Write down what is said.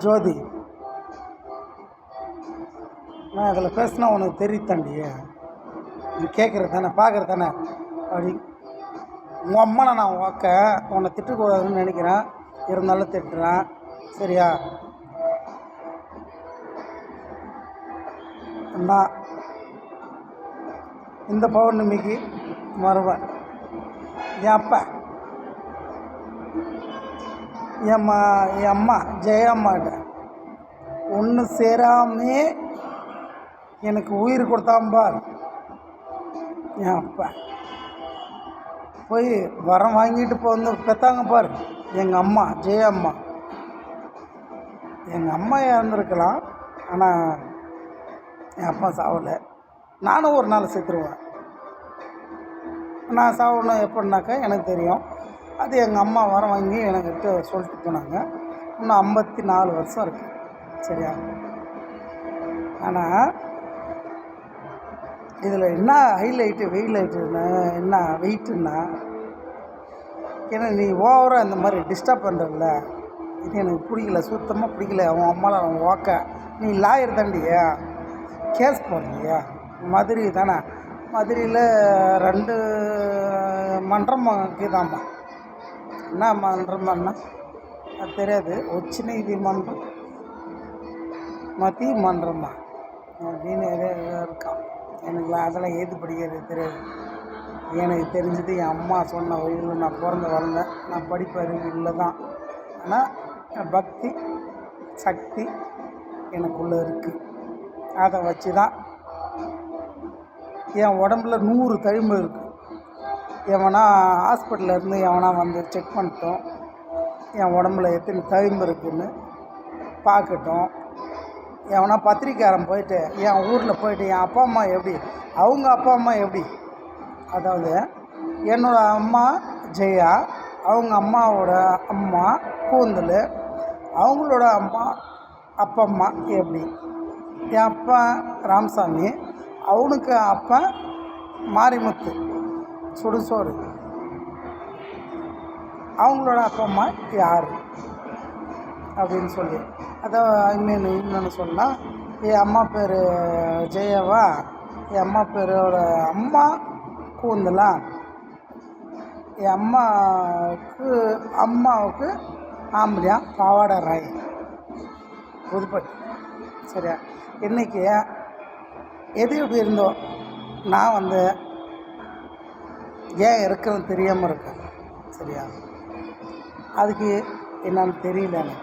ஜோதி, நான் இதில் பேசினா உனக்கு தெரியுத்தாண்டி, நீ கேட்குறது தானே பார்க்குறது தானே அப்படி. உங்கள் அம்மா நான் வாக்க உன்னை திட்டக்கூடாதுன்னு நினைக்கிறேன், இருந்தாலும் திட்டுறேன், சரியா? நான் இந்த பௌர்ணமிக்கு வருவேன். என் அப்பா என் அம்மா ஜெயம்மாட்ட ஒன்று சேராமே எனக்கு உயிர் கொடுத்தான் பார் என் அப்பா. போய் வரம் வாங்கிட்டு இப்போ வந்து பெற்றாங்க பார் எங்கள் அம்மா ஜெயம்மா. எங்கள் அம்மா இறந்துருக்கலாம், ஆனால் என் அப்பா சாவலை. நானும் ஒரு நாள் செத்துருவேன். நான் சாவணும் எப்படின்னாக்கா எனக்கு தெரியும். அது எங்கள் அம்மா வரம் வாங்கி எனக்கிட்ட சொல்லிட்டு போனாங்க. இன்னும் 54 வருஷம் இருக்குது, சரியா? ஆனால் இதில் என்ன வெயிலைட்டுன்னா என்ன வெயிட்டுன்னா, ஏன்னா நீ ஓவராக இந்த மாதிரி டிஸ்டர்ப் பண்ணுறல, இது எனக்கு பிடிக்கல, சுத்தமாக பிடிக்கல. அவன் அம்மாவில் அவன் வாக்க நீ லாயர் தாண்டியா, கேஸ் போடுறியா? மதுரை தானே, மதுரையில் 2 மன்றம் இருக்குதாம்மா. என்ன மன்றம்னா அது தெரியாது. உச்ச நீதிமன்றம் மத்திய மன்றமா அப்படின்னு இருக்கான். எனக்கு அதெல்லாம் ஏது படிக்கிறது தெரியாது. எனக்கு தெரிஞ்சது என் அம்மா சொன்ன வழியில் நான் பிறந்து வளர்ந்தேன். நான் படிப்பறிவு இல்லை தான், ஆனால் பக்தி சக்தி எனக்குள்ளே இருக்குது. அதை வச்சு தான் என் உடம்புல 100 தழும்பு இருக்குது. எவனா ஹாஸ்பிட்டலில் இருந்து எவனா வந்து செக் பண்ணிட்டோம், என் உடம்புல எத்தனை தழும்பு இருக்குதுன்னு பார்க்கட்டும். எவனா பத்திரிக்காரன் போயிட்டு என் ஊரில் போயிட்டு என் அப்பா அம்மா எப்படி, அவங்க அப்பா அம்மா எப்படி, அதாவது என்னோடய அம்மா ஜெயா, அவங்க அம்மாவோட அம்மா கூந்தல், அவங்களோட அம்மா அப்பா அம்மா எப்படி, என் அப்பா ராமசாமி, அவனுக்கு அப்பா மாரிமுத்து சுடுசோறு, அவங்களோட அப்பா அம்மா யார் அப்படின்னு சொல்லி அதை இன்னொன்று சொன்னால், என் அம்மா பேர் ஜெயவா, என் அம்மா பேரோட அம்மா கூந்தலா, என் அம்மாவுக்கு ஆம்பளியா பாவாடை ராய் புதுப்பட்டி, சரியா? இன்றைக்கி எது எப்படி இருந்தோ நான் வந்து ஏன் இருக்கிறது தெரியாமல் இருக்கேன், சரியா? அதுக்கு என்னன்னு தெரியல எனக்கு.